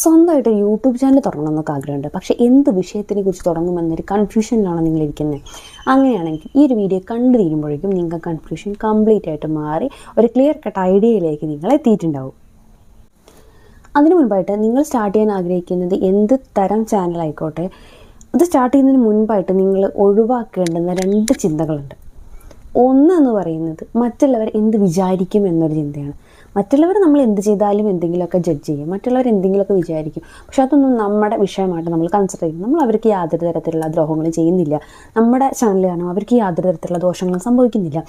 സ്വന്തമായിട്ട് YouTube channel തുടങ്ങണമെന്നൊക്കെ ആഗ്രഹമുണ്ട്. പക്ഷേ എന്ത് വിഷയത്തിനെ കുറിച്ച് തുടങ്ങുമെന്നൊരു കൺഫ്യൂഷനിലാണ് നിങ്ങളിരിക്കുന്നത്. അങ്ങനെയാണെങ്കിൽ ഈ ഒരു വീഡിയോ കണ്ടു തീരുമ്പോഴേക്കും നിങ്ങൾക്ക് കൺഫ്യൂഷൻ കംപ്ലീറ്റ് ആയിട്ട് മാറി ഒരു ക്ലിയർ കട്ട് ഐഡിയയിലേക്ക് നിങ്ങൾ എത്തിയിട്ടുണ്ടാവും. അതിനു മുൻപായിട്ട് നിങ്ങൾ സ്റ്റാർട്ട് ചെയ്യാൻ ആഗ്രഹിക്കുന്നത് എന്ത് തരം ചാനലായിക്കോട്ടെ, അത് സ്റ്റാർട്ട് ചെയ്യുന്നതിന് മുൻപായിട്ട് നിങ്ങൾ ഒഴിവാക്കേണ്ടുന്ന 2 ചിന്തകളുണ്ട്. ഒന്നെന്ന് പറയുന്നത് മറ്റുള്ളവർ എന്ത് വിചാരിക്കും എന്നൊരു ചിന്തയാണ്. മറ്റുള്ളവർ നമ്മൾ എന്ത് ചെയ്താലും എന്തെങ്കിലുമൊക്കെ ജഡ്ജ് ചെയ്യും, മറ്റുള്ളവർ എന്തെങ്കിലുമൊക്കെ വിചാരിക്കും. പക്ഷെ അതൊന്നും നമ്മുടെ വിഷയമായിട്ട് നമ്മൾ കൺസിഡർ ചെയ്യും. നമ്മൾ അവർക്ക് യാതൊരു തരത്തിലുള്ള ദ്രോഹങ്ങളും ചെയ്യുന്നില്ല, നമ്മുടെ ചാനൽ കാരണം അവർക്ക് യാതൊരു തരത്തിലുള്ള ദോഷങ്ങളും സംഭവിക്കുന്നില്ല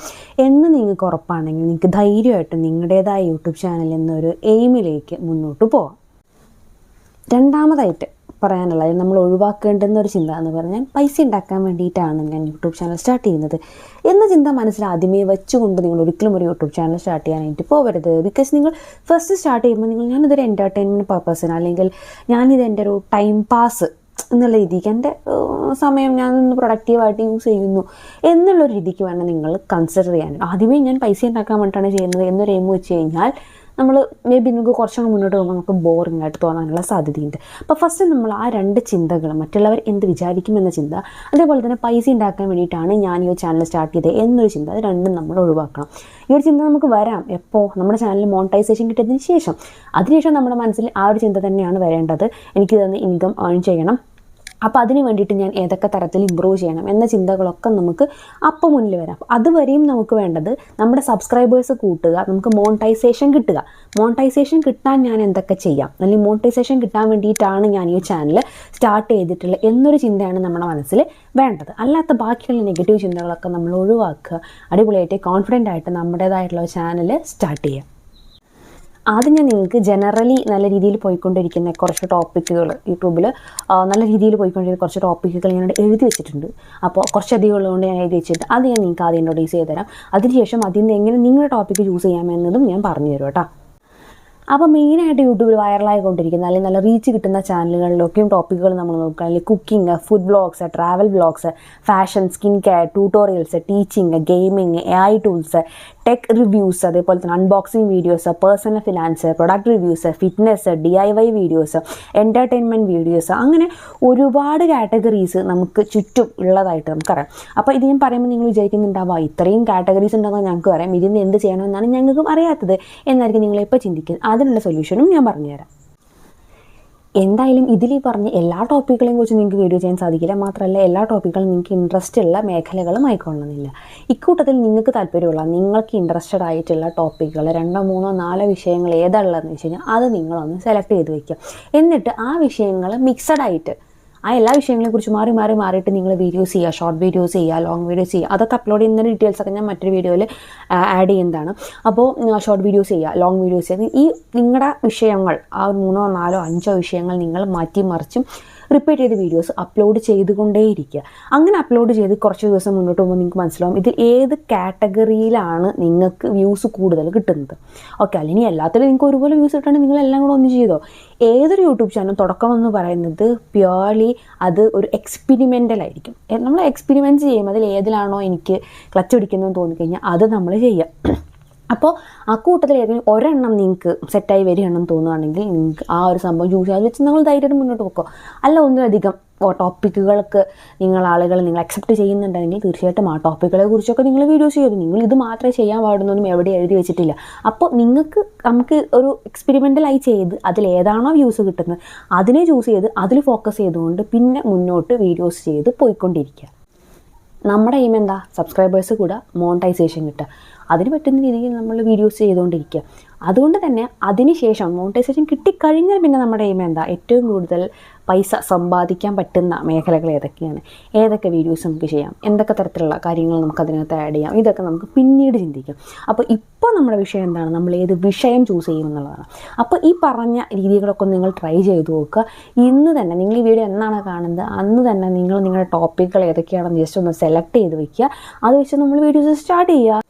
എന്ന് നിങ്ങൾക്ക് ഉറപ്പാണെങ്കിൽ നിങ്ങൾക്ക് ധൈര്യമായിട്ട് നിങ്ങളുടേതായ യൂട്യൂബ് ചാനൽ എന്നൊരു എയിമിലേക്ക് മുന്നോട്ട് പോകാം. രണ്ടാമതായിട്ട് പറയാനുള്ളത്, നമ്മൾ ഒഴിവാക്കേണ്ടുന്ന ഒരു ചിന്ത എന്ന് പറഞ്ഞാൽ പൈസ ഉണ്ടാക്കാൻ വേണ്ടിയിട്ടാണ് ഞാൻ യൂട്യൂബ് ചാനൽ സ്റ്റാർട്ട് ചെയ്യുന്നത് എന്ന ചിന്ത മനസ്സിൽ ആദ്യമേ വെച്ചുകൊണ്ട് നിങ്ങൾ ഒരിക്കലും ഒരു യൂട്യൂബ് ചാനൽ സ്റ്റാർട്ട് ചെയ്യാനായിട്ട് പോകരുത്. ബിക്കോസ് നിങ്ങൾ ഫസ്റ്റ് സ്റ്റാർട്ട് ചെയ്യുമ്പോൾ ഞാനിതൊരു എൻ്റർടൈൻമെൻറ്റ് പർപ്പസിന്, അല്ലെങ്കിൽ ഞാനിത് എൻ്റെ ഒരു ടൈം പാസ് എന്നുള്ള രീതിക്ക്, എൻ്റെ സമയം ഞാനൊന്ന് പ്രൊഡക്റ്റീവായിട്ട് യൂസ് ചെയ്യുന്നു എന്നുള്ളൊരു രീതിക്ക് വേണം നിങ്ങൾ കൺസിഡർ ചെയ്യാൻ. ആദ്യമേ ഞാൻ പൈസ ഉണ്ടാക്കാൻ വേണ്ടിയിട്ടാണ് ചെയ്യുന്നത് എന്നൊരു എയിം വെച്ച് കഴിഞ്ഞാൽ നമ്മൾ നമുക്ക് കുറച്ചങ്ങ് മുന്നോട്ട് പോകുമ്പോൾ നമുക്ക് ബോറിംഗ് ആയിട്ട് തോന്നാനുള്ള സാധ്യതയുണ്ട്. അപ്പോൾ ഫസ്റ്റ് നമ്മൾ ആ 2 ചിന്തകൾ, മറ്റുള്ളവർ എന്ത് വിചാരിക്കുമെന്ന ചിന്ത, അതേപോലെ തന്നെ പൈസ ഉണ്ടാക്കാൻ വേണ്ടിയിട്ടാണ് ഞാൻ ഈ ചാനൽ സ്റ്റാർട്ട് ചെയ്തത് എന്നൊരു ചിന്ത, അത് രണ്ടും നമ്മൾ ഒഴിവാക്കണം. ഈ ഒരു ചിന്ത നമുക്ക് വരാം എപ്പോൾ നമ്മുടെ ചാനലിൽ മോണിറ്റൈസേഷൻ കിട്ടിയതിന് ശേഷം. അതിനുശേഷം നമ്മുടെ മനസ്സിൽ ആ ഒരു ചിന്ത തന്നെയാണ് വരേണ്ടത്, എനിക്കിതൊന്ന് ഇൻകം ഏൺ ചെയ്യണം, അപ്പോൾ അതിന് വേണ്ടിയിട്ട് ഞാൻ ഏതൊക്കെ തരത്തിൽ ഇമ്പ്രൂവ് ചെയ്യണം എന്ന ചിന്തകളൊക്കെ നമുക്ക് അപ്പം മുന്നിൽ വരാം. അപ്പോൾ അതുവരെയും നമുക്ക് വേണ്ടത് നമ്മുടെ സബ്സ്ക്രൈബേഴ്സ് കൂട്ടുക, നമുക്ക് മോണിറ്റൈസേഷൻ കിട്ടുക. മോണിറ്റൈസേഷൻ കിട്ടാൻ ഞാൻ എന്തൊക്കെ ചെയ്യാം, അല്ലെങ്കിൽ മോണിറ്റൈസേഷൻ കിട്ടാൻ വേണ്ടിയിട്ടാണ് ഞാൻ ഈ ചാനൽ സ്റ്റാർട്ട് ചെയ്തിട്ടുള്ളത് എന്നൊരു ചിന്തയാണ് നമ്മുടെ മനസ്സിൽ വേണ്ടത്. അല്ലാത്ത ബാക്കിയുള്ള നെഗറ്റീവ് ചിന്തകളൊക്കെ നമ്മൾ ഒഴിവാക്കുക. അടിപൊളിയായിട്ട് കോൺഫിഡൻ്റ് ആയിട്ട് നമ്മുടേതായിട്ടുള്ള ചാനൽ സ്റ്റാർട്ട് ചെയ്യുക. ആദ്യം ഞാൻ നിങ്ങൾക്ക് ജനറലി നല്ല രീതിയിൽ പോയിക്കൊണ്ടിരിക്കുന്ന കുറച്ച് ടോപ്പിക്കുകൾ, യൂട്യൂബിൽ നല്ല രീതിയിൽ പോയിക്കൊണ്ടിരിക്കുന്ന കുറച്ച് ടോപ്പിക്കുകൾ ഞാനിവിടെ എഴുതി വെച്ചിട്ടുണ്ട്. അപ്പോൾ കുറച്ചധികം ഉള്ളതുകൊണ്ട് ഞാൻ എഴുതി വെച്ചിട്ട് അത് ഞാൻ നിങ്ങൾക്ക് ആദ്യം ഇൻട്രൊഡ്യൂസ് ചെയ്ത് തരാം. അതിനുശേഷം അതിൽ നിന്ന് എങ്ങനെ നിങ്ങളുടെ ടോപ്പിക്ക് ചൂസ് ചെയ്യാമെന്നതും ഞാൻ പറഞ്ഞു തരും കേട്ടോ. അപ്പോൾ മെയിനായിട്ട് യൂട്യൂബിൽ വൈറലായിക്കൊണ്ടിരിക്കുന്ന അല്ലെങ്കിൽ നല്ല റീച്ച് കിട്ടുന്ന ചാനലുകളിലൊക്കെയും ടോപ്പിക്കുകൾ നമ്മൾ നോക്കുക. അല്ലെങ്കിൽ cooking, food vlogs, travel vlogs, fashion, skin care, tutorials, teaching, gaming, AI tools, tech reviews, അതേപോലെ തന്നെ unboxing videos, personal finance, product reviews, fitness, DIY videos, entertainment videos, അങ്ങനെ ഒരുപാട് കാറ്റഗറീസ് നമുക്ക് ചുറ്റും ഉള്ളതായിട്ട് നമുക്കറിയാം. അപ്പോൾ ഇത് ഞാൻ പറയുമ്പോൾ നിങ്ങൾ വിചാരിക്കുന്നുണ്ടാവുക ഇത്രയും കാറ്റഗറീസ് ഉണ്ടെന്ന് ഞങ്ങൾക്ക് അറിയാം, ഇതിന് എന്ത് ചെയ്യണമെന്നാണ് ഞങ്ങൾക്കും അറിയാത്തത് എന്നായിരിക്കും നിങ്ങളിപ്പോൾ ചിന്തിക്കുന്നത്. അതിനുള്ള സൊല്യൂഷനും ഞാൻ പറഞ്ഞുതരാം. എന്തായാലും ഇതിൽ ഈ പറഞ്ഞ എല്ലാ ടോപ്പിക്കുകളെയും കുറിച്ച് നിങ്ങൾക്ക് വീഡിയോ ചെയ്യാൻ സാധിക്കില്ല. മാത്രമല്ല എല്ലാ ടോപ്പിക്കുകളും നിങ്ങൾക്ക് ഇൻട്രസ്റ്റ് ഉള്ള മേഖലകളും ആയിക്കൊള്ളണമെന്നില്ല. ഇക്കൂട്ടത്തിൽ നിങ്ങൾക്ക് താല്പര്യമുള്ള, നിങ്ങൾക്ക് ഇൻട്രസ്റ്റഡ് ആയിട്ടുള്ള ടോപ്പിക്കുകൾ 2, 3, 4 വിഷയങ്ങൾ ഏതാണുള്ളതെന്ന് വെച്ച് കഴിഞ്ഞാൽ അത് നിങ്ങളൊന്ന് സെലക്ട് ചെയ്ത് വയ്ക്കുക. എന്നിട്ട് ആ വിഷയങ്ങൾ മിക്സഡായിട്ട് ആ എല്ലാ വിഷയങ്ങളെക്കുറിച്ച് മാറിയിട്ട് നിങ്ങൾ വീഡിയോസ് ചെയ്യുക. ഷോർട്ട് വീഡിയോസ് ചെയ്യുക, ലോങ് വീഡിയോസ് ചെയ്യുക. അതൊക്കെ അപ്ലോഡ് ചെയ്യുന്ന ഡീറ്റെയിൽസൊക്കെ ഞാൻ മറ്റൊരു വീഡിയോയിൽ ആഡ് ചെയ്യുന്നതാണ്. അപ്പോൾ ഷോർട്ട് വീഡിയോസ് ചെയ്യുക, ലോങ് വീഡിയോസ് ചെയ്യുക. ഈ നിങ്ങളുടെ വിഷയങ്ങൾ ആ 3, 4, 5 വിഷയങ്ങൾ നിങ്ങൾ മാറ്റിമറിച്ചും റിപ്പീറ്റ് ചെയ്ത് വീഡിയോസ് അപ്ലോഡ് ചെയ്തുകൊണ്ടേയിരിക്കുക. അങ്ങനെ അപ്ലോഡ് ചെയ്ത് കുറച്ച് ദിവസം മുന്നോട്ട് പോകുമ്പോൾ നിങ്ങൾക്ക് മനസ്സിലാവും ഇത് ഏത് കാറ്റഗറിയിലാണ് നിങ്ങൾക്ക് വ്യൂസ് കൂടുതൽ കിട്ടുന്നത്. ഓക്കെ, അല്ലെങ്കിൽ എല്ലാത്തിലും നിങ്ങൾക്ക് ഒരുപോലെ വ്യൂസ് കിട്ടണമെങ്കിൽ നിങ്ങളെല്ലാം കൂടെ ഒന്ന് ചെയ്തോ. ഏതൊരു യൂട്യൂബ് ചാനൽ തുടക്കമെന്ന് പറയുന്നത് പ്യുവർലി അത് ഒരു എക്സ്പെരിമെൻ്റൽ ആയിരിക്കും. നമ്മൾ എക്സ്പെരിമെൻറ്റ് ചെയ്യും, അതിൽ ഏതിലാണോ എനിക്ക് ക്ലച്ച് പിടിക്കുന്നതെന്ന് തോന്നിക്കഴിഞ്ഞാൽ അത് നമ്മൾ ചെയ്യുക. അപ്പോൾ ആ കൂട്ടത്തിൽ ഏതെങ്കിലും ഒരെണ്ണം നിങ്ങൾക്ക് സെറ്റായി വരികയാണെന്ന് തോന്നുകയാണെങ്കിൽ നിങ്ങൾക്ക് ആ ഒരു സംഭവം ചൂസ് ചെയ്ത് വെച്ച് നമ്മൾ ധൈര്യമായിട്ട് മുന്നോട്ട് പോക്കോ. അല്ല ഒന്നിലധികം ടോപ്പിക്കുകൾക്ക് നിങ്ങൾ അക്സെപ്റ്റ് ചെയ്യുന്നുണ്ടെങ്കിൽ തീർച്ചയായിട്ടും ആ ടോപ്പിക്കുകളെ കുറിച്ചൊക്കെ നിങ്ങൾ വീഡിയോസ് ചെയ്തു. നിങ്ങൾ ഇത് മാത്രമേ ചെയ്യാൻ പാടുന്നൊന്നും എവിടെ എഴുതി വെച്ചിട്ടില്ല. അപ്പോൾ നമുക്ക് ഒരു എക്സ്പെരിമെൻ്റലായി ചെയ്ത് അതിലേതാണോ വ്യൂസ് കിട്ടുന്നത് അതിനെ ചൂസ് ചെയ്ത് അതിൽ ഫോക്കസ് ചെയ്തുകൊണ്ട് പിന്നെ മുന്നോട്ട് വീഡിയോസ് ചെയ്ത് പോയിക്കൊണ്ടിരിക്കുക. നമ്മുടെ എയിം എന്താ? സബ്സ്ക്രൈബേഴ്സ് കൂടെ മോണിറ്റൈസേഷൻ കിട്ടുക. അതിന് പറ്റുന്ന രീതിയിൽ നമ്മൾ വീഡിയോസ് ചെയ്തുകൊണ്ടിരിക്കുക. അതുകൊണ്ട് തന്നെ അതിനുശേഷം മോണിറ്റൈസേഷൻ കിട്ടിക്കഴിഞ്ഞാൽ പിന്നെ നമ്മുടെ എയിം എന്താ? ഏറ്റവും കൂടുതൽ പൈസ സമ്പാദിക്കാൻ പറ്റുന്ന മേഖലകൾ ഏതൊക്കെയാണ്, ഏതൊക്കെ വീഡിയോസ് നമുക്ക് ചെയ്യാം, എന്തൊക്കെ തരത്തിലുള്ള കാര്യങ്ങൾ നമുക്ക് അതിനകത്ത് ആഡ് ചെയ്യാം, ഇതൊക്കെ നമുക്ക് പിന്നീട് ചിന്തിക്കാം. അപ്പോൾ ഇപ്പോൾ നമ്മുടെ വിഷയം എന്താണ്, നമ്മൾ ഏത് വിഷയം ചൂസ് ചെയ്യും എന്നുള്ളതാണ്. അപ്പോൾ ഈ പറഞ്ഞ രീതികളൊക്കെ നിങ്ങൾ ട്രൈ ചെയ്ത് നോക്കുക. ഇന്ന് തന്നെ നിങ്ങൾ ഈ വീഡിയോ എന്നാണ് കാണുന്നത് അന്ന് തന്നെ നിങ്ങളുടെ ടോപ്പിക്കുകൾ ഏതൊക്കെയാണെന്ന് ജസ്റ്റ് ഒന്ന് സെലക്ട് ചെയ്ത് വയ്ക്കുക. അത് വെച്ച് നമ്മൾ വീഡിയോസ് സ്റ്റാർട്ട് ചെയ്യുക.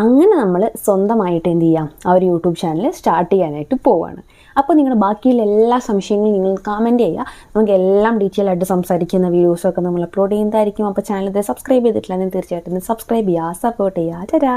അങ്ങനെ നമ്മൾ സ്വന്തമായിട്ട് എന്ത് ചെയ്യാം, ആ ഒരു യൂട്യൂബ് ചാനൽ സ്റ്റാർട്ട് ചെയ്യാനായിട്ട് പോവുകയാണ്. അപ്പോൾ നിങ്ങളുടെ ബാക്കിയുള്ള എല്ലാ സംശയങ്ങളും നിങ്ങൾ കമൻറ്റ് ചെയ്യുക. നമുക്ക് എല്ലാം ഡീറ്റെയിൽ ആയിട്ട് സംസാരിക്കുന്ന വീഡിയോസൊക്കെ നമ്മൾ അപ്ലോഡ് ചെയ്യുന്നതായിരിക്കും. അപ്പോൾ ചാനൽ സബ്സ്ക്രൈബ് ചെയ്തിട്ടില്ല തീർച്ചയായിട്ടും സബ്സ്ക്രൈബ് ചെയ്യുക, സപ്പോർട്ട് ചെയ്യുക.